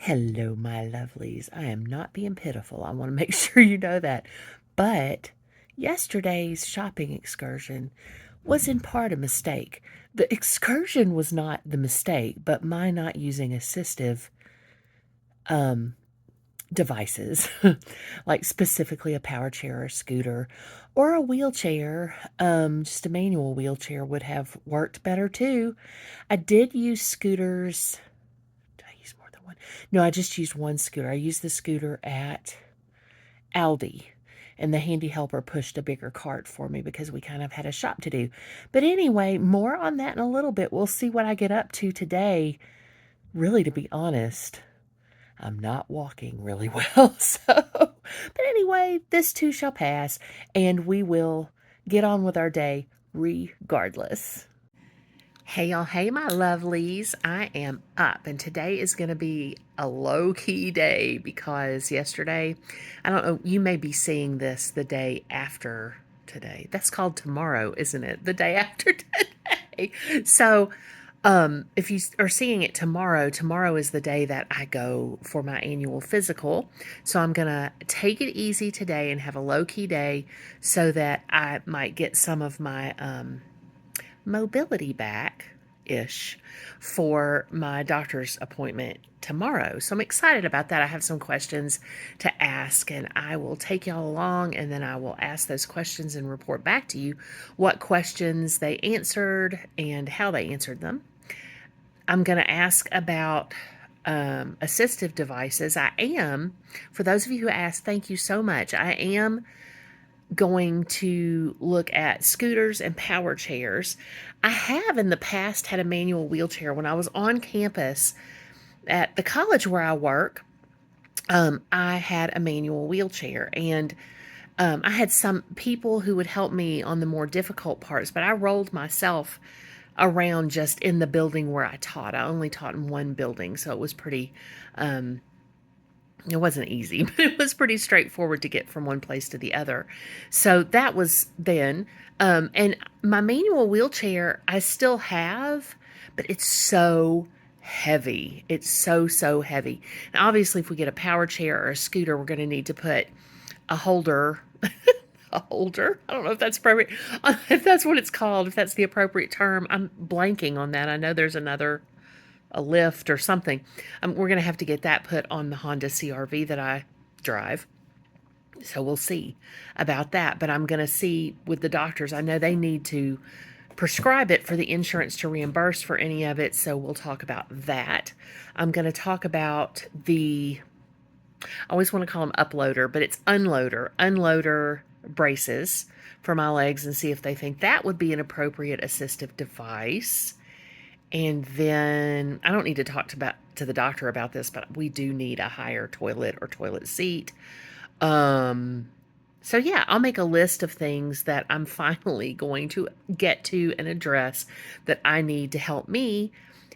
Hello, my lovelies. I am not being pitiful. I want to make sure you know that. But yesterday's shopping excursion was in part a mistake. The excursion was not the mistake, but my not using assistive um, devices, like specifically a power chair or scooter or a wheelchair. Just a manual wheelchair would have worked better too. I did use scooters. I use more than one? No, I just used one scooter. I used the scooter at Aldi, and the handy helper pushed a bigger cart for me because we kind of had a shop to do. But anyway, more on that in a little bit. We'll see what I get up to today. Really, to be honest, I'm not walking really well. But anyway, this too shall pass, and we will get on with our day regardless. Hey y'all, hey my lovelies. I am up and today is going to be a low-key day because yesterday, I don't know, you may be seeing this the day after today. That's called tomorrow, isn't it? The day after today. So, if you are seeing it tomorrow, tomorrow is the day that I go for my annual physical. So I'm going to take it easy today and have a low-key day so that I might get some of my mobility back ish for my doctor's appointment tomorrow. So I'm excited about that. I have some questions to ask, and I will take y'all along, and then I will ask those questions and report back to you what questions they answered and how they answered them. I'm going to ask about assistive devices. For those of you who asked, thank you so much. I am going to look at scooters and power chairs. I have in the past had a manual wheelchair. When I was on campus at the college where I work, I had a manual wheelchair, and I had some people who would help me on the more difficult parts, but I rolled myself around just in the building where I taught. I only taught in one building, so it was pretty it wasn't easy, but it was pretty straightforward to get from one place to the other. So that was then. And my manual wheelchair, I still have, but it's so heavy. It's so heavy. And obviously, if we get a power chair or a scooter, we're going to need to put a holder. A holder? I don't know if that's appropriate. If that's what it's called, if that's the appropriate term. I'm blanking on that. I know there's a lift or something. We're going to have to get that put on the Honda CRV that I drive. So we'll see about that. But I'm going to see with the doctors. I know they need to prescribe it for the insurance to reimburse for any of it. So we'll talk about that. I'm going to talk about I always want to call them uploader, but it's unloader braces for my legs, and see if they think that would be an appropriate assistive device. And then I don't need to talk to the doctor about this, but we do need a higher toilet or toilet seat. So yeah, I'll make a list of things that I'm finally going to get to and address that I need to help me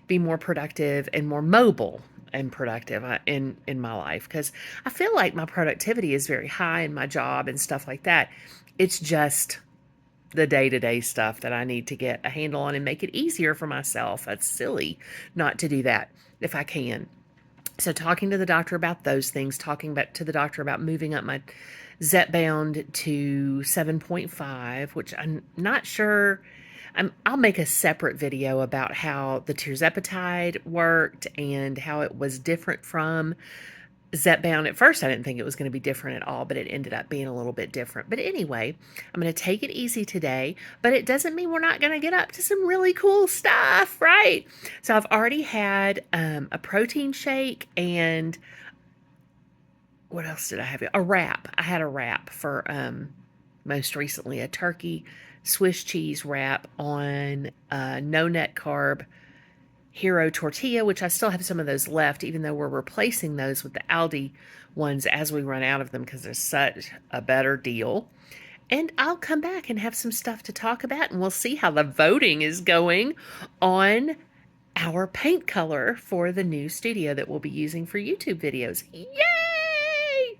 be more productive and more mobile and productive in my life, because I feel like my productivity is very high in my job and stuff like that. It's just the day-to-day stuff that I need to get a handle on and make it easier for myself. That's silly not to do that if I can. So talking to the doctor about those things, to the doctor about moving up my Zepbound to 7.5, which I'm not sure. I'll make a separate video about how the tirzepatide worked and how it was different from Zepbound. At first, I didn't think it was going to be different at all, but it ended up being a little bit different. But anyway, I'm going to take it easy today, but it doesn't mean we're not going to get up to some really cool stuff, right? So I've already had a protein shake, and what else did I have? A wrap. I had a wrap for most recently, a turkey Swiss cheese wrap on no net carb Hero tortilla, which I still have some of those left, even though we're replacing those with the Aldi ones as we run out of them because they're such a better deal. And I'll come back and have some stuff to talk about, and we'll see how the voting is going on our paint color for the new studio that we'll be using for YouTube videos. Yay!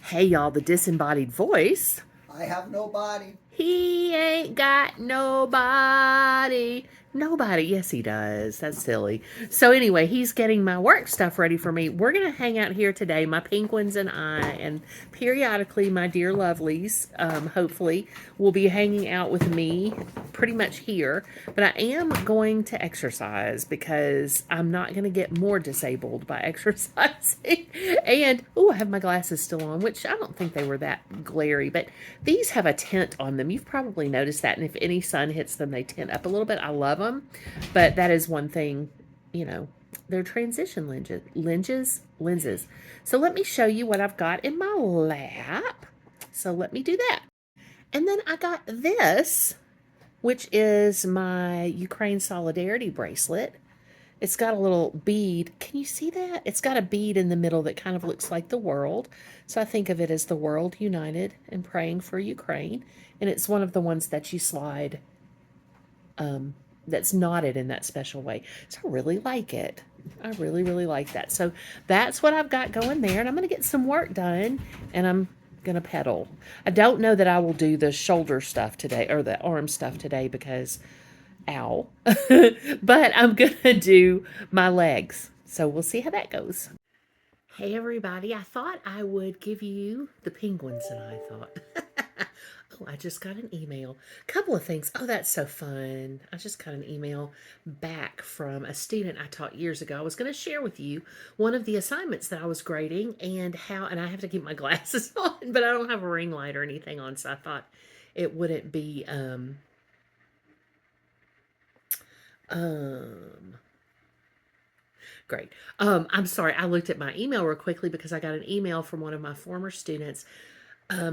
Hey, y'all, the disembodied voice. I have no body. He ain't got nobody. Nobody. Yes, he does. That's silly. So anyway, he's getting my work stuff ready for me. We're going to hang out here today, my penguins and I, and periodically my dear lovelies, hopefully, will be hanging out with me pretty much here. But I am going to exercise because I'm not going to get more disabled by exercising. And, oh, I have my glasses still on, which I don't think they were that glary, but these have a tint on them. You've probably noticed that. And if any sun hits them, they tint up a little bit. I love them. But that is one thing, you know, they're transition lenses. So let me show you what I've got in my lap. So let me do that. And then I got this, which is my Ukraine Solidarity bracelet. It's got a little bead. Can you see that? It's got a bead in the middle that kind of looks like the world. So I think of it as the world united and praying for Ukraine. And it's one of the ones that you slide that's knotted in that special way. So I really like it. I really, really like that. So that's what I've got going there. And I'm going to get some work done. And I'm going to pedal. I don't know that I will do the shoulder stuff today or the arm stuff today because ow. But I'm going to do my legs. So we'll see how that goes. Hey everybody, I thought I would give you the penguins and I thought. Oh, I just got an email. Couple of things. Oh, that's so fun. I just got an email back from a student I taught years ago. I was going to share with you one of the assignments that I was grading and how, and I have to keep my glasses on, but I don't have a ring light or anything on, so I thought it wouldn't be, great. I'm sorry. I looked at my email real quickly because I got an email from one of my former students.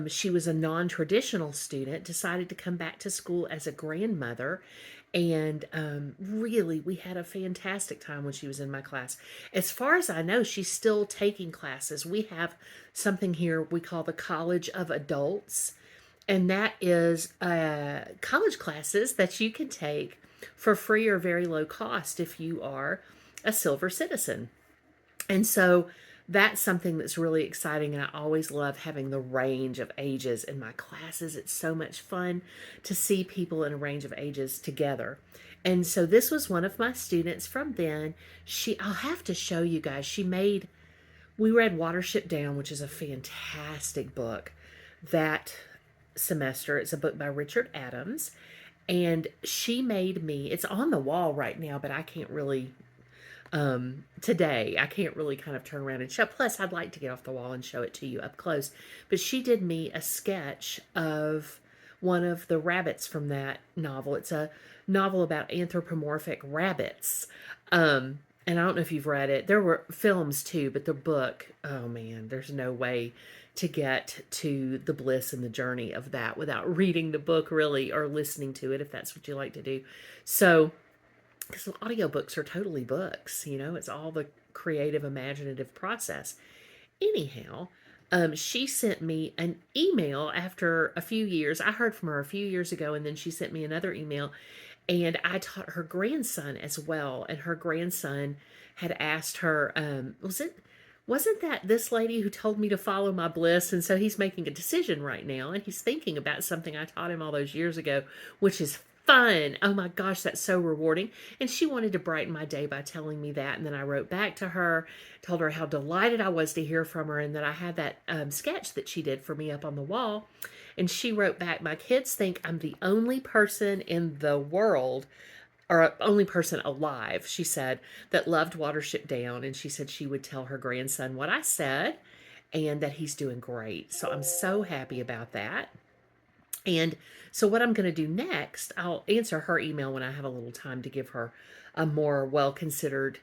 She was a non-traditional student, decided to come back to school as a grandmother. And really, we had a fantastic time when she was in my class. As far as I know, she's still taking classes. We have something here we call the College of Adults. And that is college classes that you can take for free or very low cost if you are a silver citizen. And so that's something that's really exciting. And I always love having the range of ages in my classes. It's so much fun to see people in a range of ages together. And so this was one of my students from then. I'll have to show you guys, we read Watership Down, which is a fantastic book that semester. It's a book by Richard Adams. And she made me, it's on the wall right now, but I can't really today. I can't really kind of turn around and show. Plus, I'd like to get off the wall and show it to you up close. But she did me a sketch of one of the rabbits from that novel. It's a novel about anthropomorphic rabbits. And I don't know if you've read it. There were films too, but the book, oh man, there's no way to get to the bliss and the journey of that without reading the book really or listening to it if that's what you like to do. So, because audiobooks are totally books, it's all the creative, imaginative process. Anyhow, she sent me an email after a few years. I heard from her a few years ago, and then she sent me another email. And I taught her grandson as well. And her grandson had asked her, wasn't that this lady who told me to follow my bliss? And so he's making a decision right now. And he's thinking about something I taught him all those years ago, which is fun. Oh my gosh, that's so rewarding. And she wanted to brighten my day by telling me that. And then I wrote back to her, told her how delighted I was to hear from her and that I had that sketch that she did for me up on the wall. And she wrote back, my kids think I'm the only person in the world or only person alive, she said, that loved Watership Down. And she said she would tell her grandson what I said and that he's doing great. So I'm so happy about that. And so what I'm going to do next, I'll answer her email when I have a little time to give her a more well-considered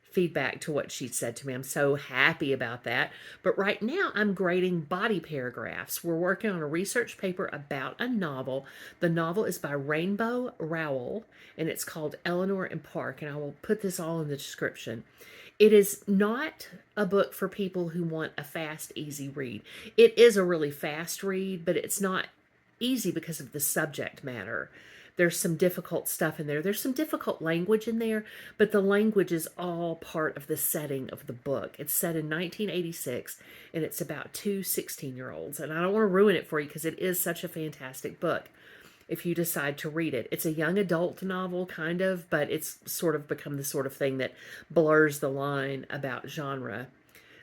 feedback to what she said to me. I'm so happy about that. But right now I'm grading body paragraphs. We're working on a research paper about a novel. The novel is by Rainbow Rowell and it's called Eleanor and Park. And I will put this all in the description. It is not a book for people who want a fast, easy read. It is a really fast read, but it's not easy because of the subject matter. There's some difficult stuff in there. There's some difficult language in there, but the language is all part of the setting of the book. It's set in 1986, and it's about two 16-year-olds. And I don't want to ruin it for you because it is such a fantastic book. if you decide to read it. It's a young adult novel, kind of, but it's sort of become the sort of thing that blurs the line about genre.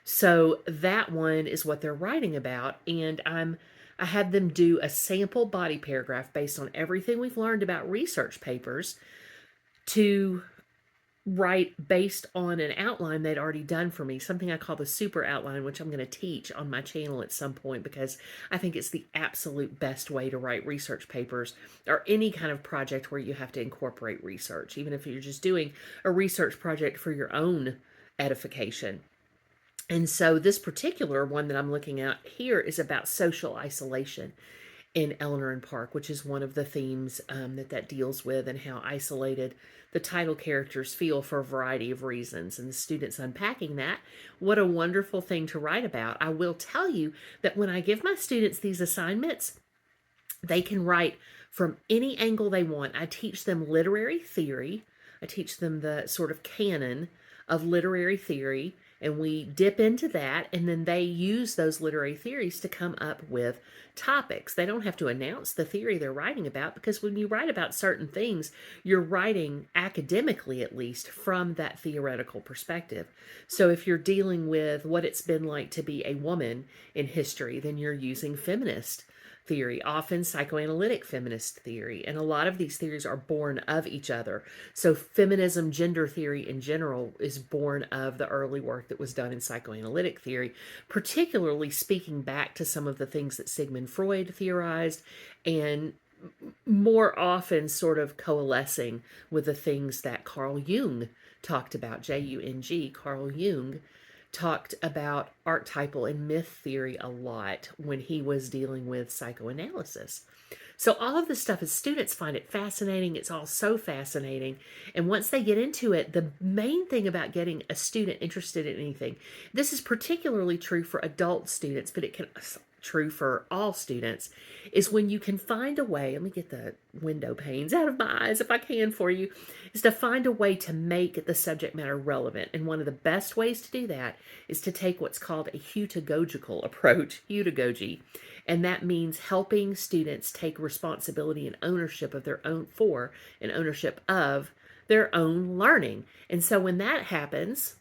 So that one is what they're writing about, and I had them do a sample body paragraph based on everything we've learned about research papers to write based on an outline they'd already done for me, something I call the super outline, which I'm going to teach on my channel at some point because I think it's the absolute best way to write research papers or any kind of project where you have to incorporate research, even if you're just doing a research project for your own edification. And so this particular one that I'm looking at here is about social isolation in Eleanor and Park, which is one of the themes that deals with, and how isolated the title characters feel for a variety of reasons. And the students unpacking that. What a wonderful thing to write about. I will tell you that when I give my students these assignments, they can write from any angle they want. I teach them literary theory. I teach them the sort of canon of literary theory, and we dip into that, and then they use those literary theories to come up with topics. They don't have to announce the theory they're writing about, because when you write about certain things, you're writing academically, at least, from that theoretical perspective. So if you're dealing with what it's been like to be a woman in history, then you're using feminist theory, often psychoanalytic feminist theory. And a lot of these theories are born of each other. So feminism, gender theory in general, is born of the early work that was done in psychoanalytic theory, particularly speaking back to some of the things that Sigmund Freud theorized, and more often sort of coalescing with the things that Carl Jung talked about, Jung. Carl Jung talked about archetypal and myth theory a lot when he was dealing with psychoanalysis. So all of this stuff, as students find it fascinating, it's all so fascinating. And once they get into it, the main thing about getting a student interested in anything, this is particularly true for adult students, but it can true for all students, is when you can find a way, let me get the window panes out of my eyes if I can for you, is to find a way to make the subject matter relevant. And one of the best ways to do that is to take what's called a heutagogical approach, heutagogy. And that means helping students take responsibility and ownership of their own and ownership of their own learning. And so when that happens,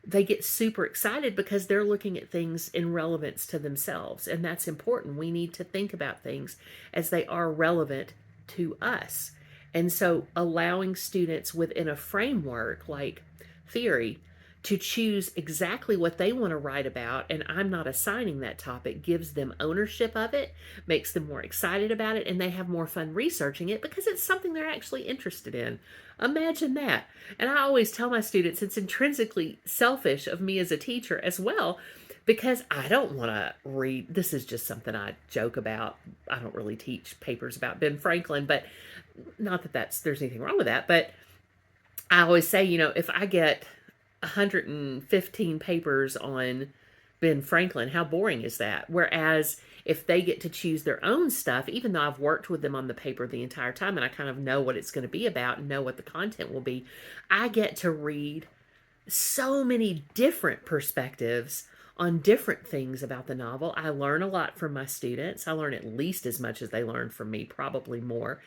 they get super excited because they're looking at things in relevance to themselves. And that's important. We need to think about things as they are relevant to us. And so allowing students within a framework like theory to choose exactly what they want to write about, and I'm not assigning that topic, gives them ownership of it, makes them more excited about it, and they have more fun researching it because it's something they're actually interested in. Imagine that. And I always tell my students it's intrinsically selfish of me as a teacher as well, because I don't want to read. This is just something I joke about. I don't really teach papers about Ben Franklin, but not that there's anything wrong with that. But I always say, if I get 115 papers on Ben Franklin, how boring is that? Whereas if they get to choose their own stuff, even though I've worked with them on the paper the entire time and I kind of know what it's going to be about and know what the content will be, I get to read so many different perspectives on different things about the novel. I learn a lot from my students. I learn at least as much as they learn from me, probably more.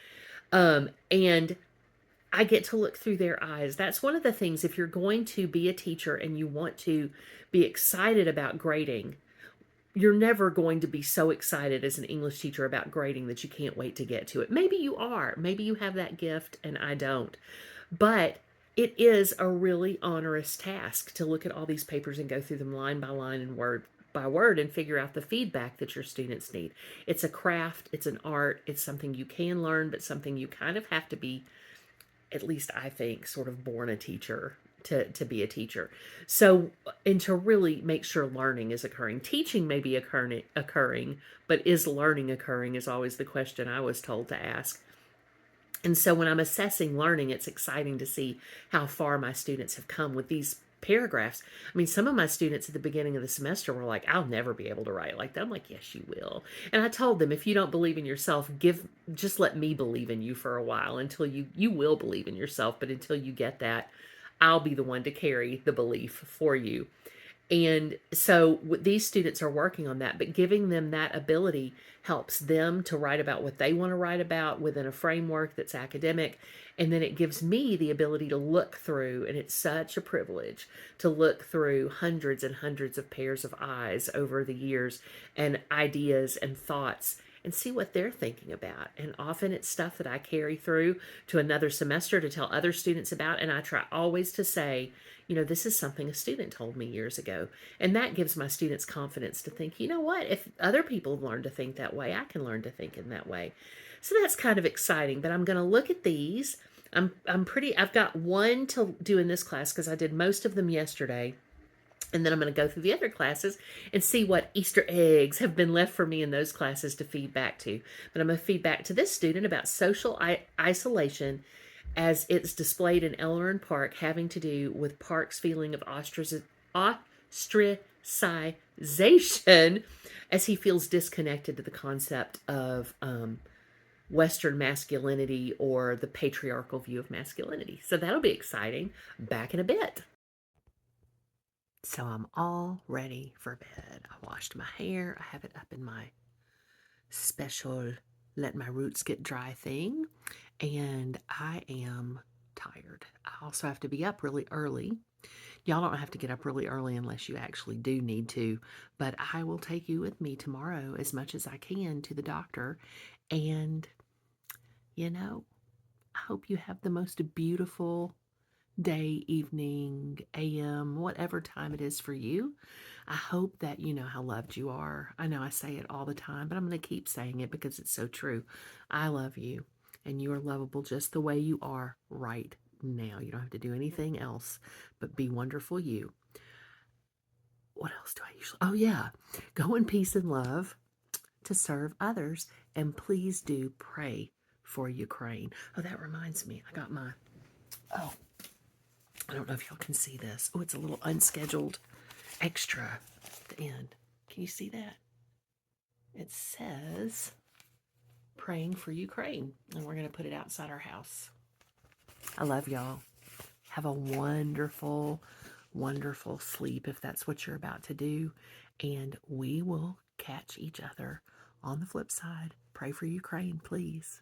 And I get to look through their eyes. That's one of the things, if you're going to be a teacher and you want to be excited about grading, you're never going to be so excited as an English teacher about grading that you can't wait to get to it. Maybe you are. Maybe you have that gift and I don't. But it is a really onerous task to look at all these papers and go through them line by line and word by word and figure out the feedback that your students need. It's a craft. It's an art. It's something you can learn, but something you kind of have to be, at least I think, sort of born a teacher to be a teacher. So, and to really make sure learning is occurring. Teaching may be occurring, but is learning occurring is always the question I was told to ask. And so when I'm assessing learning, it's exciting to see how far my students have come with these paragraphs. I mean, some of my students at the beginning of the semester were like, I'll never be able to write like that. I'm like, yes, you will. And I told them, if you don't believe in yourself, just let me believe in you for a while until you will believe in yourself. But until you get that, I'll be the one to carry the belief for you. And so these students are working on that, but giving them that ability helps them to write about what they want to write about within a framework that's academic. And then it gives me the ability to look through, and it's such a privilege to look through hundreds and hundreds of pairs of eyes over the years and ideas and thoughts and see what they're thinking about. And often it's stuff that I carry through to another semester to tell other students about. And I try always to say, this is something a student told me years ago. And that gives my students confidence to think, you know what, if other people learn to think that way, I can learn to think in that way. So that's kind of exciting. But I'm going to look at these. I've got one to do in this class because I did most of them yesterday. And then I'm going to go through the other classes and see what Easter eggs have been left for me in those classes to feed back to. But I'm going to feed back to this student about social isolation as it's displayed in Ellerin Park, having to do with Park's feeling of ostracization as he feels disconnected to the concept of Western masculinity or the patriarchal view of masculinity. So that'll be exciting. Back in a bit. So I'm all ready for bed. I washed my hair. I have it up in my special let my roots get dry thing. And I am tired. I also have to be up really early. Y'all don't have to get up really early unless you actually do need to, but I will take you with me tomorrow as much as I can to the doctor. And, I hope you have the most beautiful day, evening, AM, whatever time it is for you. I hope that you know how loved you are. I know I say it all the time, but I'm going to keep saying it because it's so true. I love you, and you are lovable just the way you are right now. You don't have to do anything else but be wonderful you. What else do I usually? Oh, yeah. Go in peace and love to serve others, and please do pray for Ukraine. Oh, that reminds me. Oh, I don't know if y'all can see this. Oh, it's a little unscheduled extra at the end. Can you see that? It says praying for Ukraine, and we're going to put it outside our house. I love y'all. Have a wonderful, wonderful sleep if that's what you're about to do. And we will catch each other on the flip side. Pray for Ukraine, please.